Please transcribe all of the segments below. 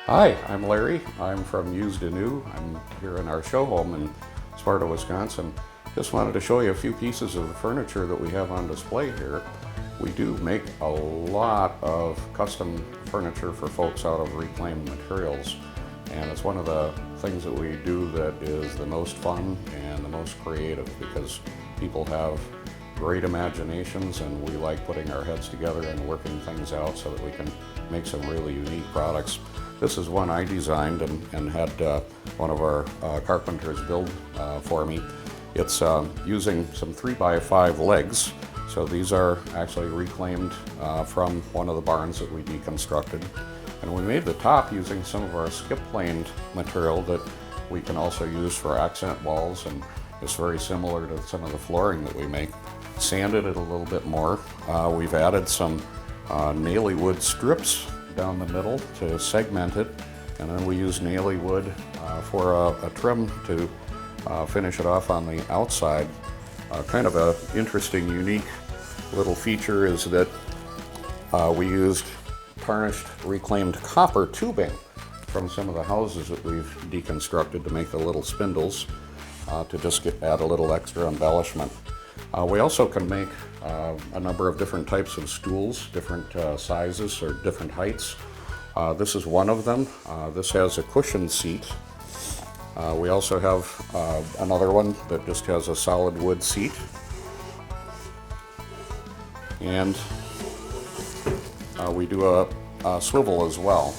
Hi, I'm Larry. I'm from Anew. I'm here in our show home in Sparta, Wisconsin. Just wanted to show you a few pieces of the furniture that we have on display here. We do make a lot of custom furniture for folks out of reclaimed materials, and it's one of the things that we do that is the most fun and the most creative because people have great imaginations and we like putting our heads together and working things out so that we can make some really unique products. This is one I designed and had one of our carpenters build for me. It's using some 3x5 legs. So these are actually reclaimed from one of the barns that we deconstructed. And we made the top using some of our skip planed material that we can also use for accent walls, and it's very similar to some of the flooring that we make. Sanded it a little bit more. We've added some naily wood strips down the middle to segment it, and then we use naily wood for a trim to finish it off on the outside. Kind of a interesting, unique little feature is that we used tarnished reclaimed copper tubing from some of the houses that we've deconstructed to make the little spindles to just add a little extra embellishment. We also can make a number of different types of stools, different sizes or different heights. This is one of them. This has a cushion seat. We also have another one that just has a solid wood seat. And we do a swivel as well.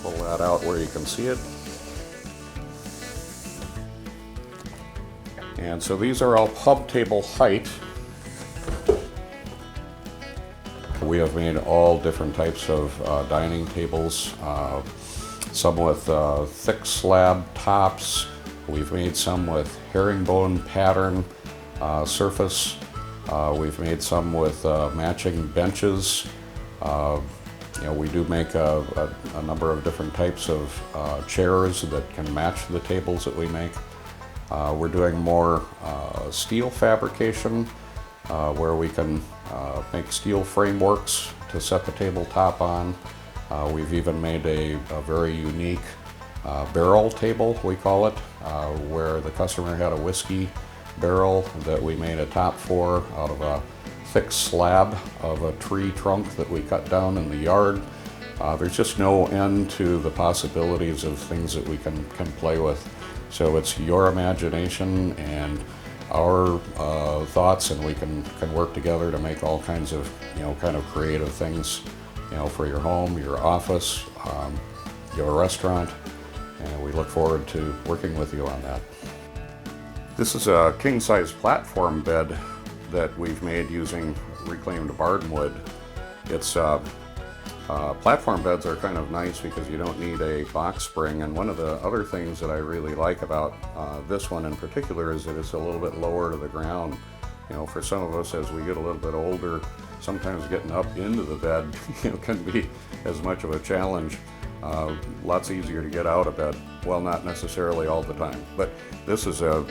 Pull that out where you can see it. And so these are all pub table height. We have made all different types of dining tables, some with thick slab tops. We've made some with herringbone pattern surface. We've made some with matching benches. We do make a number of different types of chairs that can match the tables that we make. We're doing more steel fabrication where we can make steel frameworks to set the tabletop on. We've even made a very unique barrel table, we call it, where the customer had a whiskey barrel that we made a top for out of a thick slab of a tree trunk that we cut down in the yard. There's just no end to the possibilities of things that we can play with. So it's your imagination and our thoughts, and we can work together to make all kinds of kind of creative things, for your home, your office, your restaurant, and we look forward to working with you on that. This is a king-size platform bed that we've made using reclaimed barnwood. It's platform beds are kind of nice because you don't need a box spring, and one of the other things that I really like about this one in particular is that it's a little bit lower to the ground. For some of us as we get a little bit older, sometimes getting up into the bed can be as much of a challenge. Lots easier to get out of bed. Well, not necessarily all the time, but this is a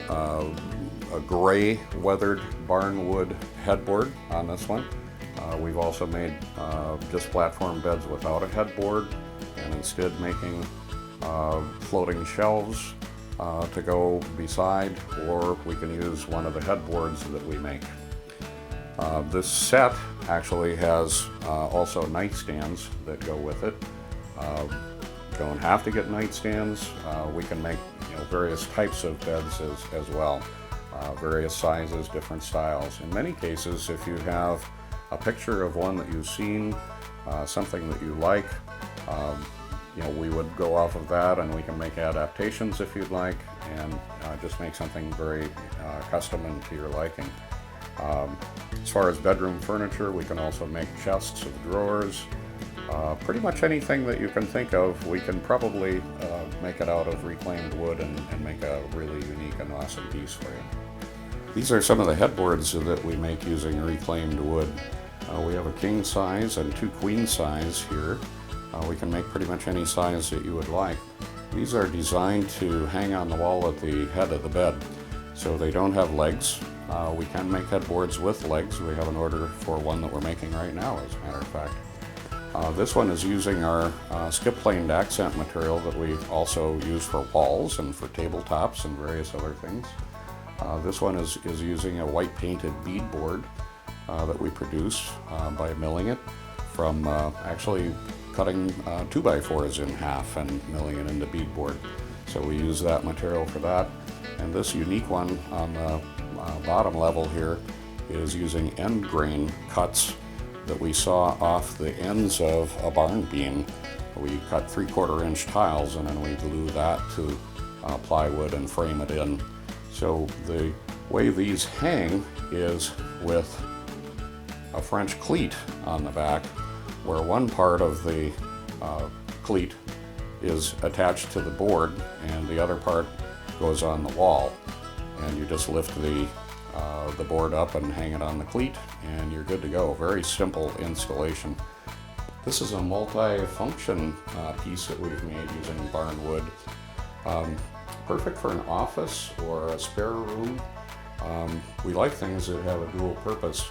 gray weathered barnwood headboard on this one. We've also made just platform beds without a headboard, and instead making floating shelves to go beside, or we can use one of the headboards that we make. This set actually has also nightstands that go with it. Don't have to get nightstands. We can make various types of beds as well, various sizes, different styles. In many cases, if you have a picture of one that you've seen, something that you like, we would go off of that, and we can make adaptations if you'd like, and just make something very custom and to your liking. As far as bedroom furniture, we can also make chests of drawers. Pretty much anything that you can think of, we can probably make it out of reclaimed wood and make a really unique and awesome piece for you. These are some of the headboards that we make using reclaimed wood. We have a king size and two queen size here. We can make pretty much any size that you would like. These are designed to hang on the wall at the head of the bed, so they don't have legs. We can make headboards with legs. We have an order for one that we're making right now, as a matter of fact. This one is using our skip-planed accent material that we also use for walls and for tabletops and various other things. This one is using a white painted beadboard that we produce by milling it from actually cutting 2x4s in half and milling it into beadboard. So we use that material for that. And this unique one on the bottom level here is using end grain cuts that we saw off the ends of a barn beam. We cut 3/4 inch tiles and then we glue that to plywood and frame it in. So the way these hang is with a French cleat on the back, where one part of the cleat is attached to the board and the other part goes on the wall. And you just lift the board up and hang it on the cleat and you're good to go. Very simple installation. This is a multi-function piece that we've made using barn wood. Perfect for an office or a spare room. We like things that have a dual purpose.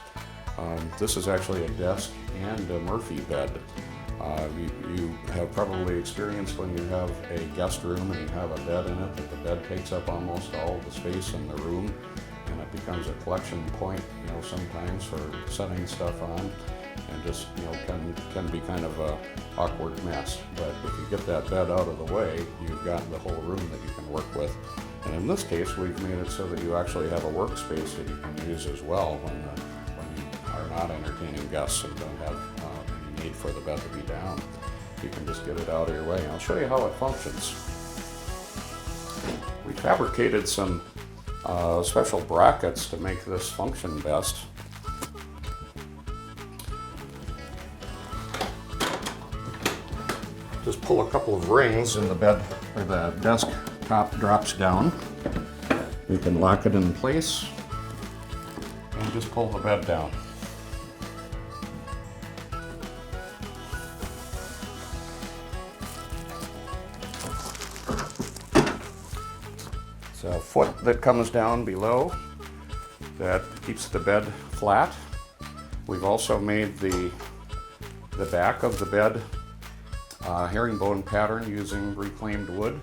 This is actually a desk and a Murphy bed. You have probably experienced when you have a guest room and you have a bed in it, that the bed takes up almost all of the space in the room, and it becomes a collection point, sometimes for setting stuff on, and just, can be kind of a awkward mess. But if you get that bed out of the way, you've got the whole room that you can work with. And in this case, we've made it so that you actually have a workspace that you can use as well when you are not entertaining guests and don't have any need for the bed to be down. You can just get it out of your way. I'll show you how it functions. We fabricated some special brackets to make this function best. Just pull a couple of rings and the bed or the desk top drops down. You can lock it in place and just pull the bed down. It's a foot that comes down below that keeps the bed flat. We've also made the back of the bed herringbone pattern using reclaimed wood.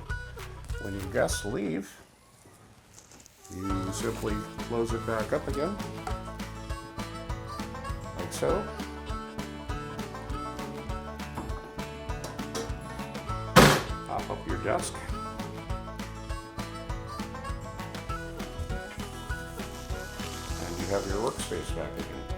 When your guests leave, you simply close it back up again, like so. Pop up your desk. And you have your workspace back again.